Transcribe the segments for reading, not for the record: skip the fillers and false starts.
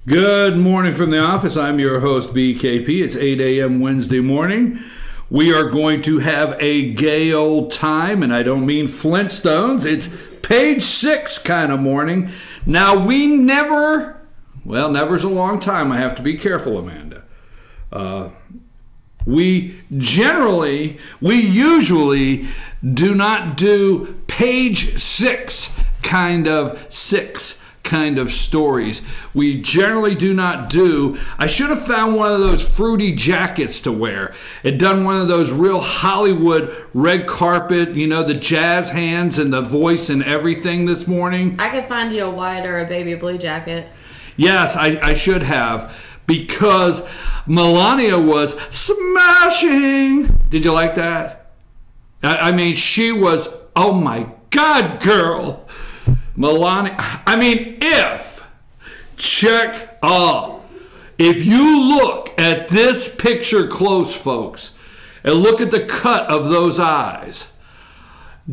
Good morning from the office. I'm your host, BKP. It's 8 a.m. Wednesday morning. We are going to have a gay old time, and I don't mean Flintstones. It's page 6 kind of morning. Now, never's a long time. I have to be careful, Amanda. We usually do not do page 6 kind of stories. We generally do not do. I should have found one of those fruity jackets to wear and done one of those real Hollywood red carpet, the jazz hands and the voice and everything this morning. I could find you a white or a baby blue jacket. Yes, I should have, because Melania was smashing. Did you like that? I mean, she was, oh my God, girl. Melania, if you look at this picture close, folks, and look at the cut of those eyes,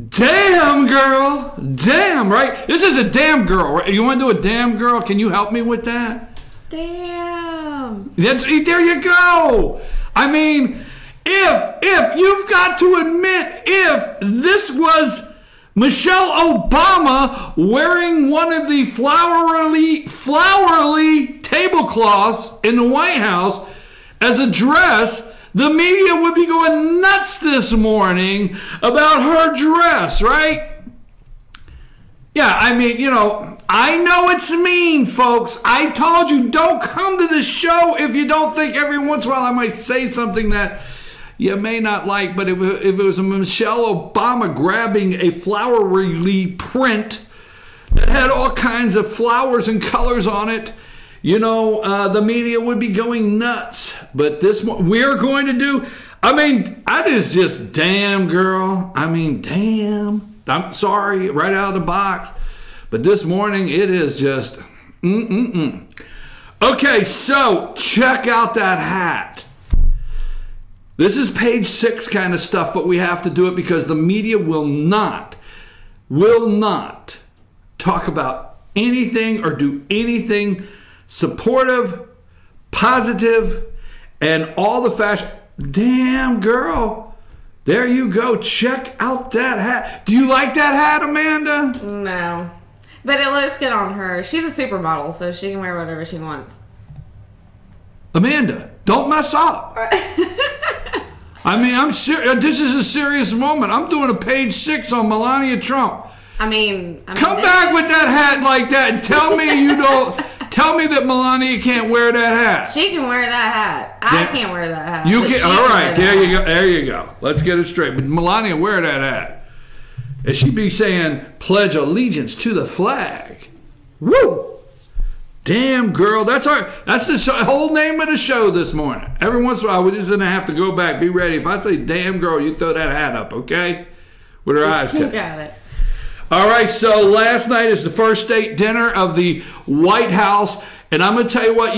damn, girl, damn, right? This is a damn girl, right? You want to do a damn girl? Can you help me with that? Damn. There you go. I mean, if you've got to admit, if this was Michelle Obama wearing one of the flowery tablecloths in the White House as a dress, the media would be going nuts this morning about her dress, right? Yeah, I know it's mean, folks. I told you, don't come to the show if you don't think every once in a while I might say something that you may not like, but if it was a Michelle Obama grabbing a flowery print that had all kinds of flowers and colors on it, the media would be going nuts. But we're going to do, that is just damn, girl. Damn. I'm sorry, right out of the box. But this morning, it is just, Okay, so check out that hat. This is page 6 kind of stuff, but we have to do it because the media will not talk about anything or do anything supportive, positive, and all the fashion. Damn, girl. There you go. Check out that hat. Do you like that hat, Amanda? No. But it looks good on her. She's a supermodel, so she can wear whatever she wants. Amanda, don't mess up. I'm serious. This is a serious moment. I'm doing a page 6 on Melania Trump. Come back with that hat like that and tell me tell me that Melania can't wear that hat. She can wear that hat. I can't wear that hat. You can. All right, there you go. There you go. Let's get it straight. But Melania, wear that hat. And she'd be saying, "Pledge allegiance to the flag." Woo! Damn, girl. That's the whole name of the show this morning. Every once in a while, we're just going to have to go back. Be ready. If I say damn, girl, you throw that hat up, okay? With her eyes cut. You got it. All right, so last night is the first state dinner of the White House. And I'm going to tell you what,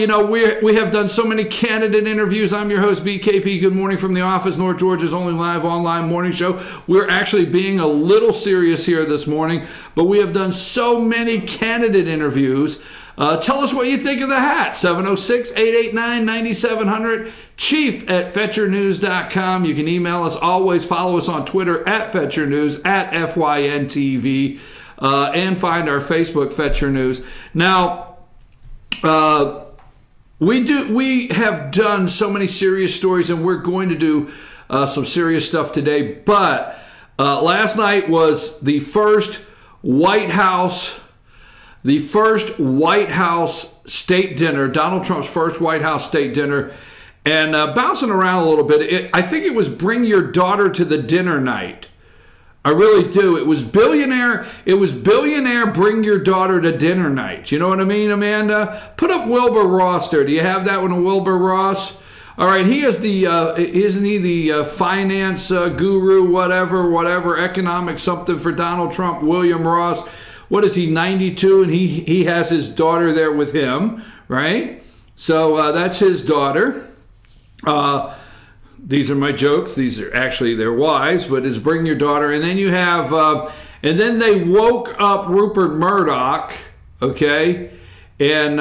we have done so many candidate interviews. I'm your host, BKP. Good morning from the office, North Georgia's only live online morning show. We're actually being a little serious here this morning, but we have done so many candidate interviews. Tell us what you think of the hat. 706-889-9700. chief@fetchernews.com. You can email us always. Follow us on Twitter @FetcherNews, @FYNTV, and find our Facebook, Fetcher News. Now, we have done so many serious stories, and we're going to do some serious stuff today. But last night was the first White House state dinner, Donald Trump's first White House state dinner. And bouncing around a little bit, I think it was bring your daughter to the dinner night. I really do. It was billionaire bring your daughter to dinner night. You know what I mean, Amanda? Put up Wilbur Ross there. Do you have that one, Wilbur Ross? All right, he is isn't he the finance guru, whatever, economic something for Donald Trump, William Ross. What is he, 92? And he has his daughter there with him, right? So that's his daughter. These are my jokes. These are actually their wives, but it's bring your daughter. And then you have, and then they woke up Rupert Murdoch, okay? and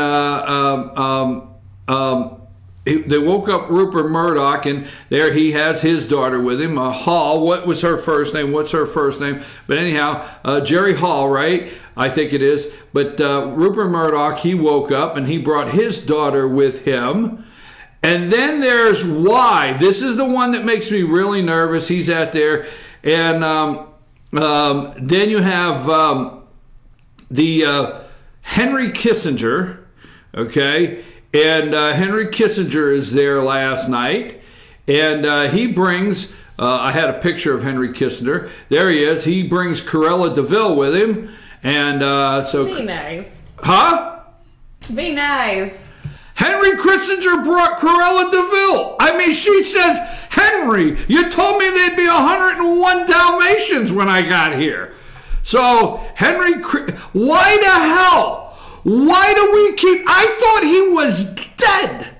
they woke up Rupert Murdoch, and there he has his daughter with him, Hall. What was her first name? What's her first name? But anyhow, Jerry Hall, right? I think it is. But Rupert Murdoch, he woke up, and he brought his daughter with him. And then there's Y. This is the one that makes me really nervous. He's out there. And then you have the Henry Kissinger, okay? And Henry Kissinger is there last night, and he brings, I had a picture of Henry Kissinger. There he is. He brings Cruella de Vil with him. And so... Be nice. Huh? Be nice. Henry Kissinger brought Cruella de Vil. I mean, she says, Henry, you told me there'd be 101 Dalmatians when I got here. So, Henry, why the hell? Why do we keep... I thought he was dead.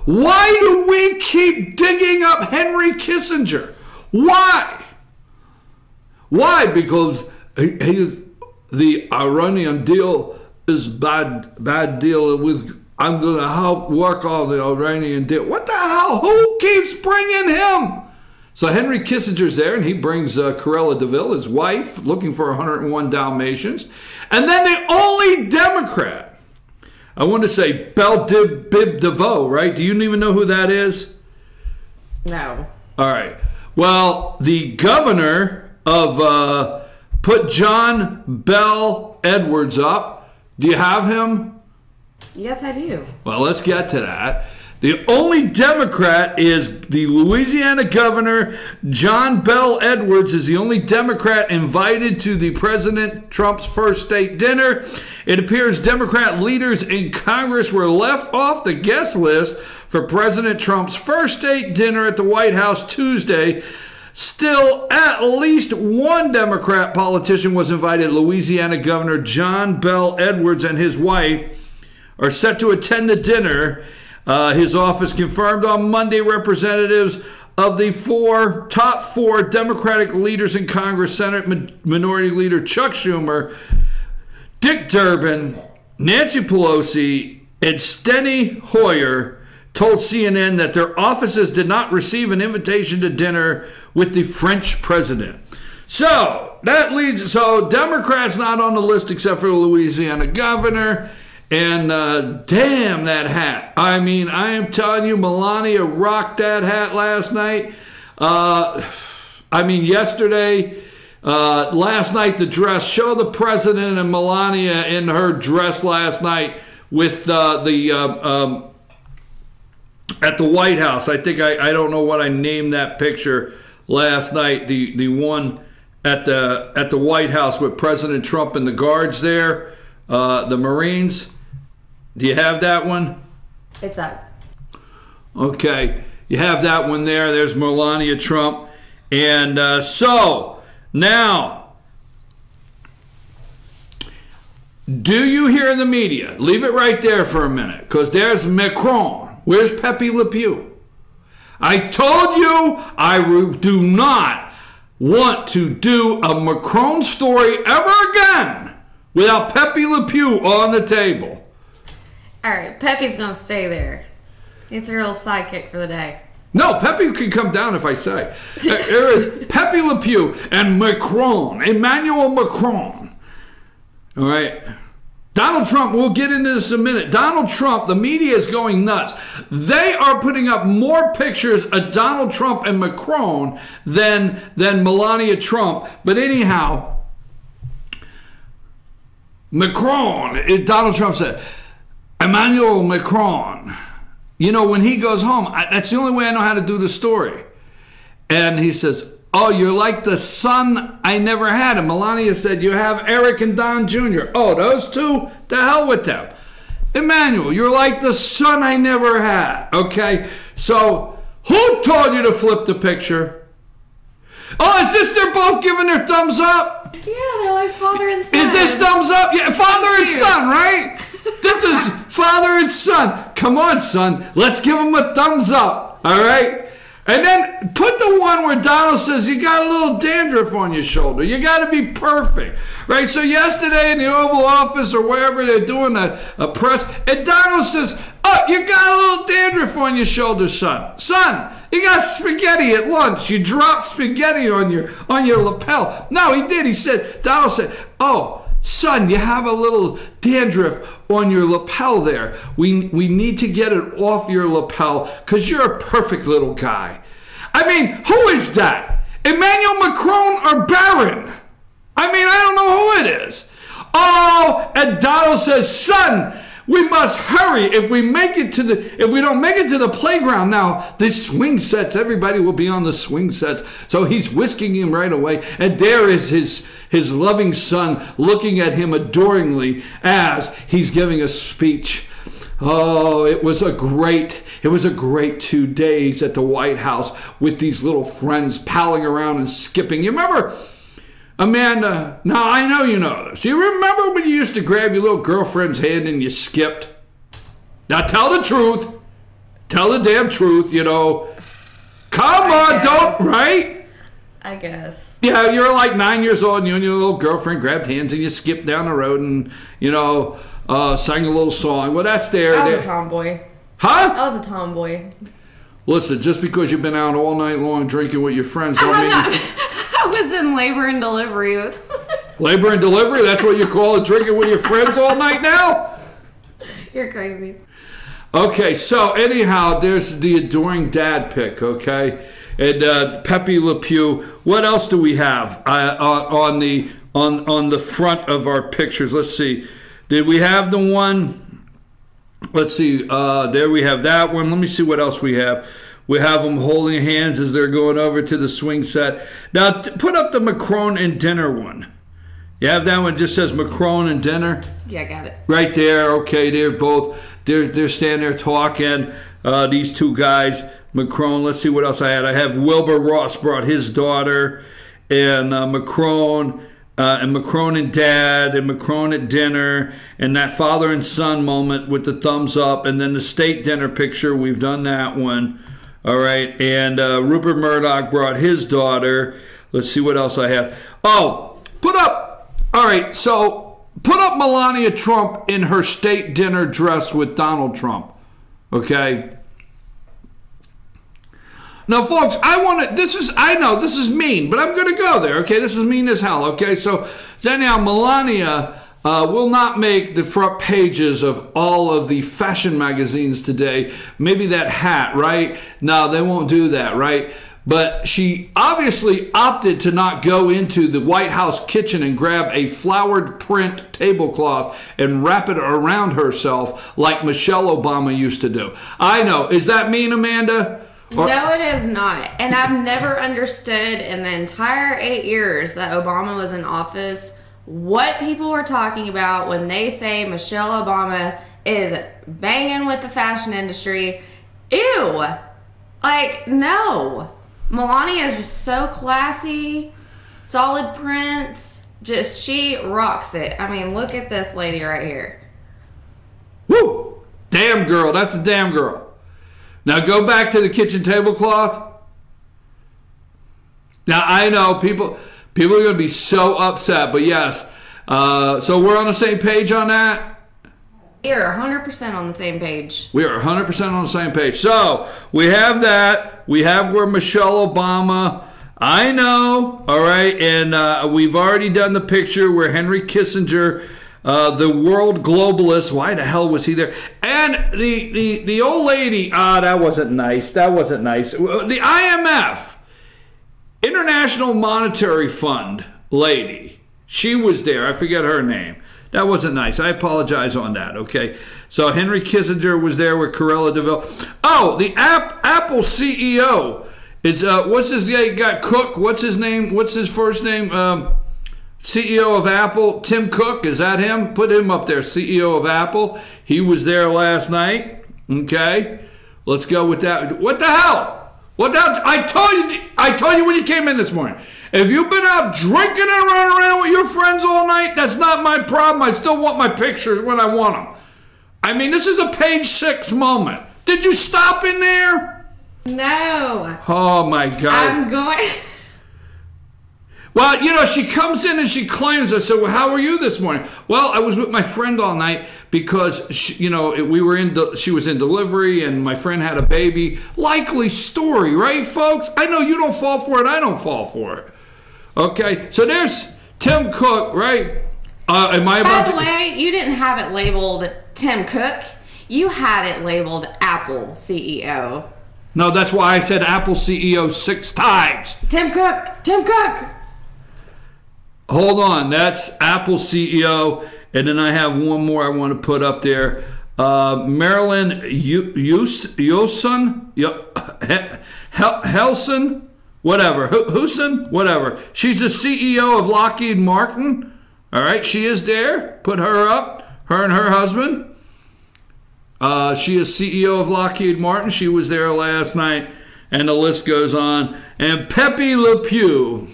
Why do we keep digging up Henry Kissinger? Why? Why? Because the Iranian deal is bad deal with... I'm going to help work on the Iranian deal. What the hell? Who keeps bringing him? So Henry Kissinger's there, and he brings Cruella de Vil, his wife, looking for 101 Dalmatians. And then the only Democrat, I want to say Belle Bib DeVoe, right? Do you even know who that is? No. All right. Well, the governor of put John Bell Edwards up. Do you have him? Yes, I do. Well, let's get to that. The only Democrat is the Louisiana governor, John Bell Edwards, is the only Democrat invited to the President Trump's first state dinner. It appears Democrat leaders in Congress were left off the guest list for President Trump's first state dinner at the White House Tuesday. Still, at least one Democrat politician was invited. Louisiana Governor John Bell Edwards and his wife are set to attend the dinner. His office confirmed on Monday representatives of the top four Democratic leaders in Congress, Senate Minority Leader Chuck Schumer, Dick Durbin, Nancy Pelosi, and Steny Hoyer, told CNN that their offices did not receive an invitation to dinner with the French president. So that leads, Democrats not on the list except for the Louisiana governor. And damn that hat. I mean, I am telling you, Melania rocked that hat last night. Yesterday, last night, the dress. Show the president and Melania in her dress last night with at the White House. I think I don't know what I named that picture last night. The one at the White House with President Trump and the guards there, the Marines. Do you have that one? It's up. Okay. You have that one there. There's Melania Trump. And so, now, do you hear in the media? Leave it right there for a minute, because there's Macrone. Where's Pepe Le Pew? I told you I do not want to do a Macrone story ever again without Pepe Le Pew on the table. All right, Pepe's going to stay there. It's a real sidekick for the day. No, Pepe can come down if I say. There is Pepe Le Pew and Macron, Emmanuel Macron. All right. Donald Trump, we'll get into this in a minute. Donald Trump, the media is going nuts. They are putting up more pictures of Donald Trump and Macron than Melania Trump. But anyhow, Macron, Donald Trump said, Emmanuel Macron, you know, when he goes home, that's the only way I know how to do the story. And he says, oh, you're like the son I never had. And Melania said, you have Eric and Don Jr. Oh, those two? The hell with them. Emmanuel, you're like the son I never had. Okay, so who told you to flip the picture? Oh, is this they're both giving their thumbs up? Yeah, they're like father and son. Is this thumbs up? Yeah, father and son, right? This is father and son. Come on, son. Let's give them a thumbs up. All right? And then put the one where Donald says you got a little dandruff on your shoulder. You got to be perfect, right? So yesterday in the Oval Office or wherever they're doing a press, and Donald says, oh, you got a little dandruff on your shoulder, son. Son, you got spaghetti at lunch. You dropped spaghetti on your lapel. No, he did. Donald said, oh, son, you have a little dandruff on your lapel there. We need to get it off your lapel because you're a perfect little guy. I mean, who is that? Emmanuel Macrone or Barron? I mean, I don't know who it is. Oh, and Donald says, son, we must hurry. If we don't make it to the playground now, the swing sets, everybody will be on the swing sets. So he's whisking him right away. And there is his loving son looking at him adoringly as he's giving a speech. Oh, it was a great 2 days at the White House with these little friends palling around and skipping. You remember, Amanda, now I know you know this. You remember when you used to grab your little girlfriend's hand and you skipped? Now tell the truth. Tell the damn truth, you know. Come on, don't, right? I guess. Yeah, you're like 9 years old and you and your little girlfriend grabbed hands and you skipped down the road and, you know, sang a little song. Well, that's there. I was a tomboy. Huh? I was a tomboy. Listen, just because you've been out all night long drinking with your friends don't mean... I was in labor and delivery. Labor and delivery? That's what you call it, drinking with your friends all night now? You're crazy. Okay, so anyhow, there's the adoring dad pic, okay? And Pepe Le Pew. What else do we have on the front of our pictures? Let's see. Did we have the one? Let's see. There we have that one. Let me see what else we have. We have them holding hands as they're going over to the swing set. Now, put up the Macrone and dinner one. You have that one, just says Macrone and dinner? Yeah, I got it. Right there. Okay, they're standing there talking, these two guys. Macrone, let's see what else I had. I have Wilbur Ross brought his daughter, and Macrone, and Macrone and dad, and Macrone at dinner, and that father and son moment with the thumbs up, and then the state dinner picture. We've done that one. All right, and Rupert Murdoch brought his daughter. Let's see what else I have. Oh, put up Melania Trump in her state dinner dress with Donald Trump. Okay. Now, folks, I know this is mean, but I'm going to go there. Okay, this is mean as hell. Okay, so anyhow, Melania will not make the front pages of all of the fashion magazines today. Maybe that hat, right? No, they won't do that, right? But she obviously opted to not go into the White House kitchen and grab a flowered print tablecloth and wrap it around herself like Michelle Obama used to do. I know. Is that mean, Amanda? No, it is not. And I've never understood in the entire 8 years that Obama was in office what people were talking about when they say Michelle Obama is banging with the fashion industry. Ew. Like, no. Melania is just so classy, solid prints. Just, she rocks it. I mean, look at this lady right here. Woo! Damn girl. That's a damn girl. Now go back to the kitchen tablecloth. Now I know people are going to be so upset, but yes. So we're on the same page on that? We are 100% on the same page. We are 100% on the same page. So we have that. We have where Michelle Obama. I know. All right. And we've already done the picture where Henry Kissinger, the world globalist, why the hell was he there? And the old lady, that wasn't nice. That wasn't nice. The IMF, International Monetary Fund lady, she was there. I forget her name. That wasn't nice. I apologize on that, okay? So Henry Kissinger was there with Corella DeVille. Oh, the Apple CEO. It's, what's his name? Got Cook. What's his name? What's his first name? CEO of Apple, Tim Cook, is that him? Put him up there, CEO of Apple. He was there last night. Okay, let's go with that. What the hell? What the hell? I told you when you came in this morning. If you've been out drinking and running around with your friends all night, that's not my problem. I still want my pictures when I want them. I mean, this is a page 6 moment. Did you stop in there? No. Oh, my God. I'm going... Well, you know, she comes in and she claims, I said, well, how were you this morning? Well, I was with my friend all night because, she was in delivery and my friend had a baby. Likely story, right, folks? I know you don't fall for it. I don't fall for it. Okay, so there's Tim Cook, right? By the way, you didn't have it labeled Tim Cook. You had it labeled Apple CEO. No, that's why I said Apple CEO 6 times. Tim Cook. Tim Cook. Hold on, that's Apple CEO, and then I have one more I want to put up there. Marilyn Yoson, Helson, whatever, Huson, whatever. She's the CEO of Lockheed Martin. All right, she is there. Put her up, her and her husband. She is CEO of Lockheed Martin. She was there last night, and the list goes on. And Pepe Le Pew.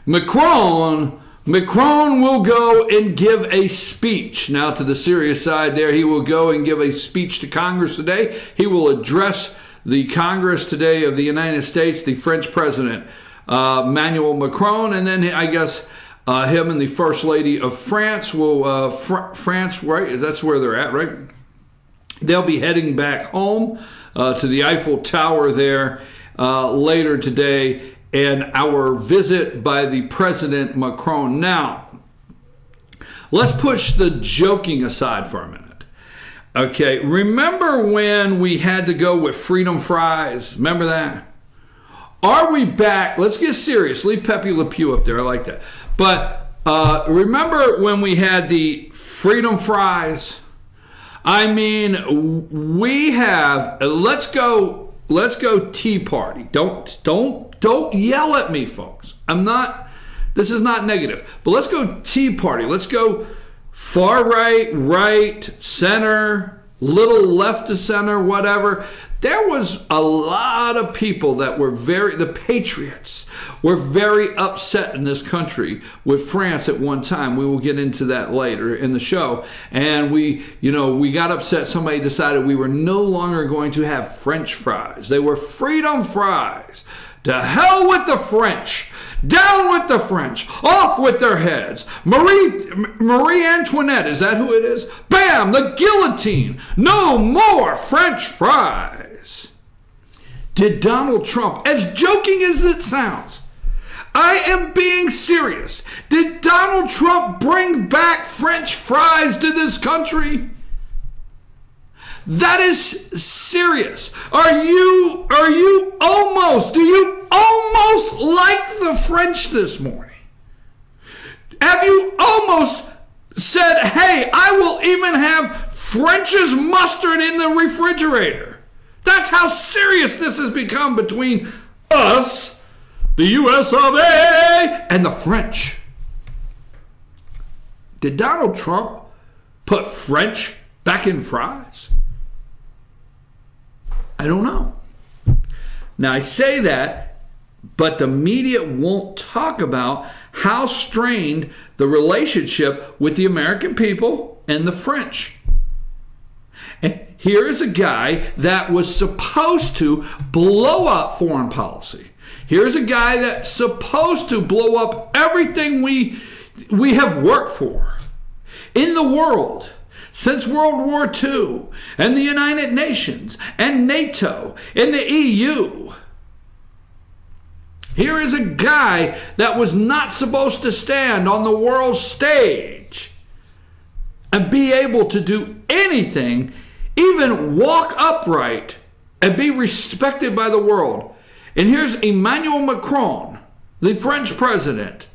Macrone will go and give a speech. Now, to the serious side there, he will go and give a speech to Congress today. He will address the Congress today of the United States, the French president, Emmanuel Macron, and then I guess him and the First Lady of France will, France, right? That's where they're at, right? They'll be heading back home to the Eiffel Tower there later today. And our visit by the President Macron. Now, let's push the joking aside for a minute. Okay, remember when we had to go with freedom fries? Remember that? Are we back? Let's get serious. Leave Pepe Le Pew up there. I like that. But remember when we had the freedom fries? I mean, we have, let's go Tea Party. Don't yell at me, folks. This is not negative. But let's go Tea Party. Let's go far right, right, center, little left to center, whatever. There was a lot of people that were the patriots were very upset in this country with France at one time. We will get into that later in the show. And we got upset. Somebody decided we were no longer going to have French fries. They were freedom fries. To hell with the French. Down with the French. Off with their heads. Marie Antoinette, is that who it is? Bam, the guillotine. No more French fries. Did Donald Trump, as joking as it sounds, I am being serious. Did Donald Trump bring back French fries to this country? That is serious. Do you almost like the French this morning? Have you almost said, hey, I will even have French's mustard in the refrigerator? That's how serious this has become between us, the US of A, and the French. Did Donald Trump put French back in fries? I don't know. Now, I say that, but the media won't talk about how strained the relationship with the American people and the French. And here is a guy that was supposed to blow up foreign policy. Here's a guy that's supposed to blow up everything we have worked for in the world since World War II, and the United Nations, and NATO, and the EU. Here is a guy that was not supposed to stand on the world stage and be able to do anything, even walk upright and be respected by the world. And here's Emmanuel Macron, the French president,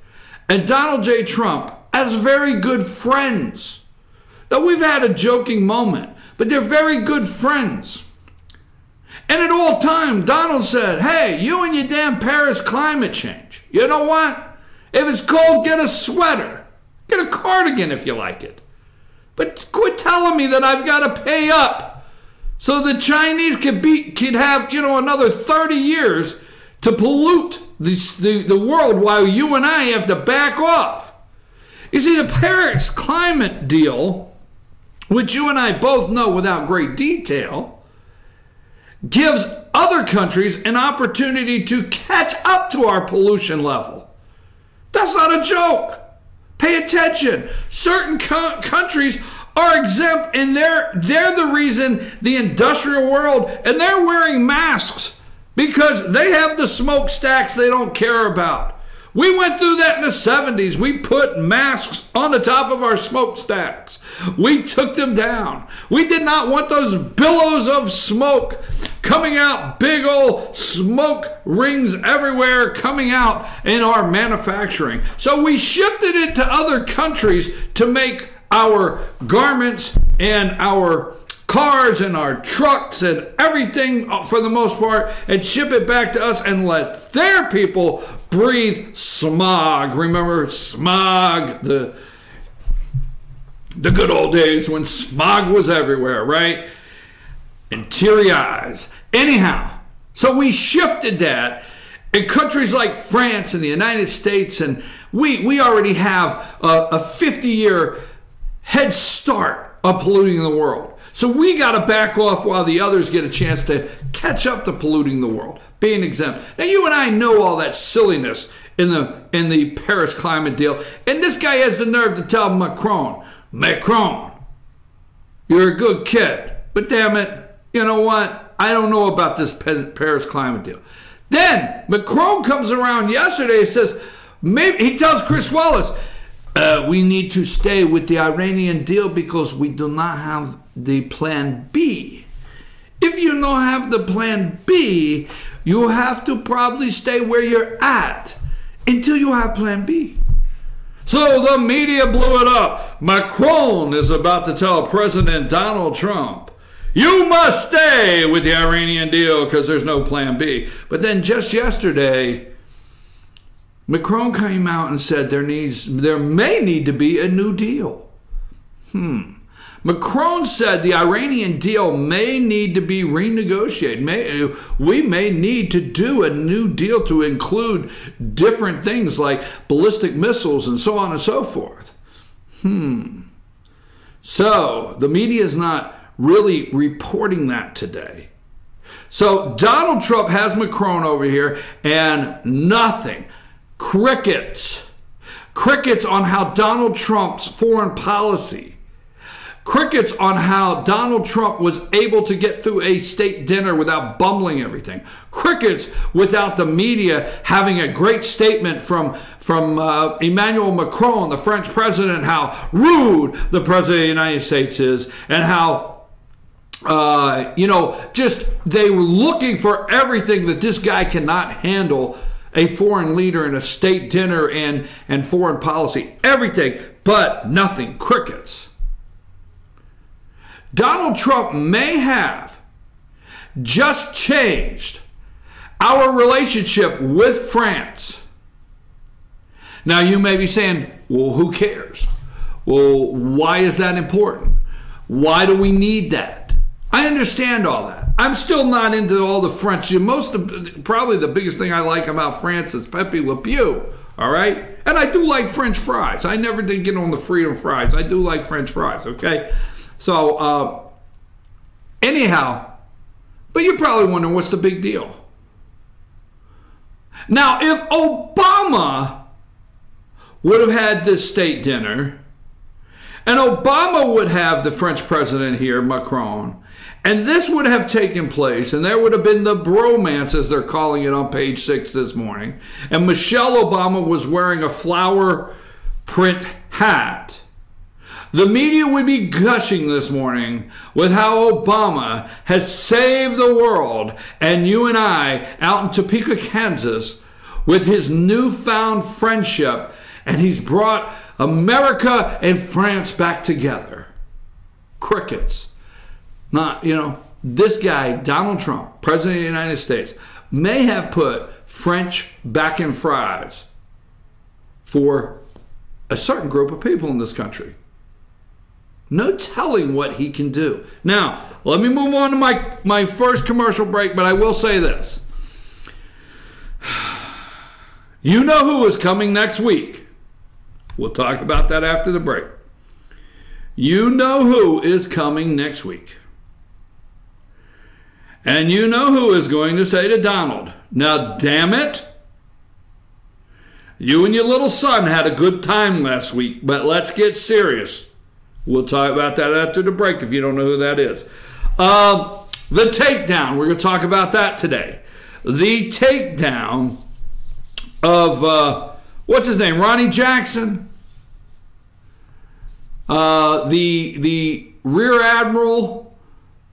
and Donald J. Trump as very good friends. Now, we've had a joking moment, but they're very good friends. And at all time, Donald said, hey, you and your damn Paris climate change. You know what? If it's cold, get a sweater. Get a cardigan if you like it. But quit telling me that I've got to pay up so the Chinese could have, another 30 years to pollute the world while you and I have to back off. You see, the Paris climate deal, which you and I both know without great detail, gives other countries an opportunity to catch up to our pollution level. That's not a joke. Pay attention. Certain countries are exempt, and they're the reason the industrial world, and they're wearing masks because they have the smokestacks they don't care about. We went through that in the 70s. We put masks on the top of our smokestacks. We took them down. We did not want those billows of smoke coming out, big old smoke rings everywhere coming out in our manufacturing. So we shifted it to other countries to make our garments and our cars and our trucks and everything for the most part, and ship it back to us and let their people breathe smog. Remember smog, the good old days when smog was everywhere, right? And teary eyes. Anyhow, so we shifted that in countries like France and the United States, and we already have a 50-year head start of polluting the world. So we got to back off while the others get a chance to catch up to polluting the world, being exempt. Now, you and I know all that silliness in the Paris climate deal, and this guy has the nerve to tell Macrone, you're a good kid, but damn it, you know what? I don't know about this Paris climate deal. Then Macron comes around yesterday and says, maybe he tells Chris Wallace, we need to stay with the Iranian deal because we do not have the plan B. If you don't have the plan B, you have to probably stay where you're at until you have plan B. So the media blew it up. Macron is about to tell President Donald Trump, you must stay with the Iranian deal because there's no plan B. But then just yesterday, Macron came out and said there may need to be a new deal. Macron said the Iranian deal may need to be renegotiated. We may need to do a new deal to include different things like ballistic missiles and so on and so forth. So the media is not really reporting that today. So Donald Trump has Macron over here and nothing. Crickets on how Donald Trump's foreign policy, crickets on how Donald Trump was able to get through a state dinner without bumbling everything, crickets without the media having a great statement from Emmanuel Macron, the French president, how rude the president of the United States is, and how just they were looking for everything that this guy cannot handle. A foreign leader in a state dinner and foreign policy, everything, but nothing, crickets. Donald Trump may have just changed our relationship with France. Now you may be saying, well, who cares? Well, why is that important? Why do we need that? I understand all that. I'm still not into all the French. Probably the biggest thing I like about France is Pepe Le Pew, all right? And I do like French fries. I never did get on the freedom fries. I do like French fries, okay? So, anyhow, but you're probably wondering what's the big deal? Now, if Obama would have had this state dinner, and Obama would have the French president here, Macron, and this would have taken place, and there would have been the bromance, as they're calling it on page 6 this morning, and Michelle Obama was wearing a flower print hat, the media would be gushing this morning with how Obama has saved the world, and you and I out in Topeka, Kansas, with his newfound friendship, and he's brought America and France back together. Crickets. Not, this guy, Donald Trump, President of the United States, may have put French back in fries for a certain group of people in this country. No telling what he can do. Now, let me move on to my first commercial break, but I will say this. You know who is coming next week. We'll talk about that after the break. You know who is coming next week. And you know who is going to say to Donald, now damn it, you and your little son had a good time last week, but let's get serious. We'll talk about that after the break if you don't know who that is. The takedown, we're going to talk about that today. The takedown of, what's his name, Ronnie Jackson? The Rear Admiral,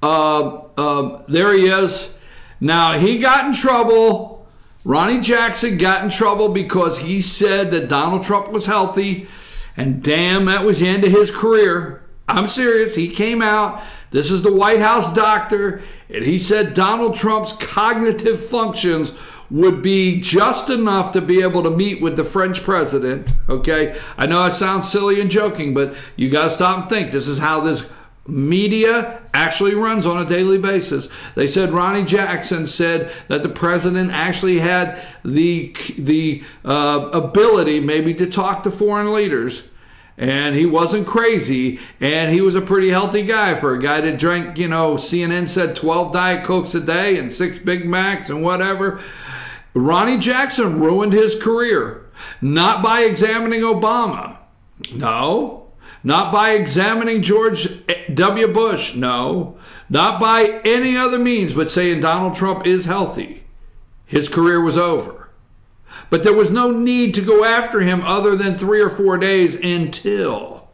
there he is. Now, he got in trouble. Ronnie Jackson got in trouble because he said that Donald Trump was healthy, and damn, that was the end of his career. I'm serious. He came out. This is the White House doctor, and he said Donald Trump's cognitive functions would be just enough to be able to meet with the French president. Okay, I know I sound silly and joking, but you got to stop and think. This is how this media actually runs on a daily basis. They said Ronnie Jackson said that the president actually had the ability maybe to talk to foreign leaders, and he wasn't crazy, and he was a pretty healthy guy for a guy that drank, CNN said 12 Diet Cokes a day and 6 Big Macs and whatever. Ronnie Jackson ruined his career, not by examining Obama. No. Not by examining George W. Bush. No. Not by any other means, but saying Donald Trump is healthy. His career was over. But there was no need to go after him other than 3 or 4 days until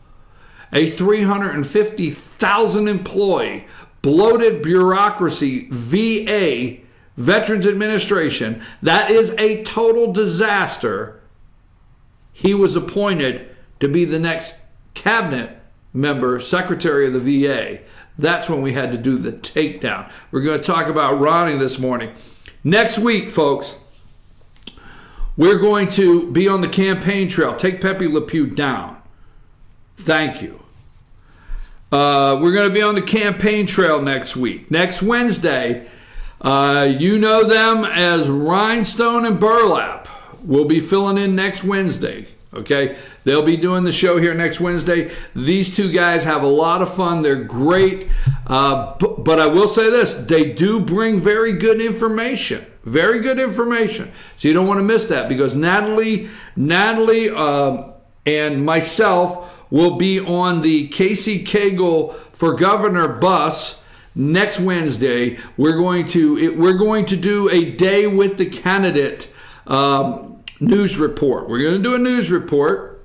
a 350,000 employee, bloated bureaucracy, VA, Veterans Administration, that is a total disaster. He was appointed to be the next cabinet member, secretary of the VA. That's when we had to do the takedown. We're going to talk about Ronnie this morning. Next week, folks, we're going to be on the campaign trail. Take Pepe Le Pew down. Thank you. We're going to be on the campaign trail next week. Next Wednesday, you know them as Rhinestone and Burlap. We'll be filling in next Wednesday. Okay, they'll be doing the show here next Wednesday. These two guys have a lot of fun. They're great. But I will say this, they do bring very good information. Very good information. So you don't want to miss that, because Natalie and myself will be on the Casey Cagle for Governor bus next Wednesday. We're going to do a day with the candidate news report. We're going to do a news report.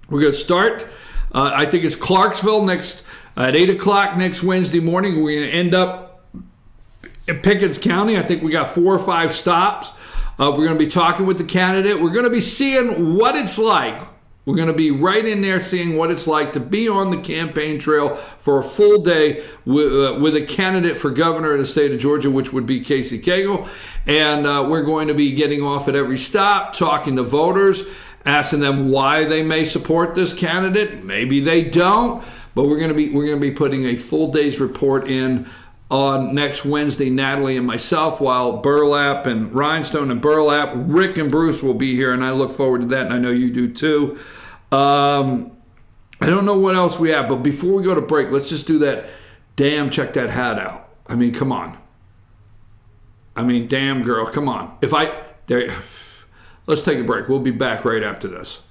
We're going to start, I think it's Clarksville at 8 o'clock next Wednesday morning. We're going to end up in Pickens County. I think we got 4 or 5 stops. We're going to be talking with the candidate. We're going to be seeing what it's like. We're going to be right in there seeing what it's like to be on the campaign trail for a full day with a candidate for governor of the state of Georgia, which would be Casey Cagle. And we're going to be getting off at every stop, talking to voters, asking them why they may support this candidate. Maybe they don't, but we're going to be putting a full day's report in on next Wednesday, Natalie and myself, while Burlap and Rhinestone and Burlap, Rick and Bruce will be here, and I look forward to that, and I know you do too. I don't know what else we have, but before we go to break, let's just do that. Damn, check that hat out. I mean, come on. I mean, damn, girl, come on. Let's take a break. We'll be back right after this.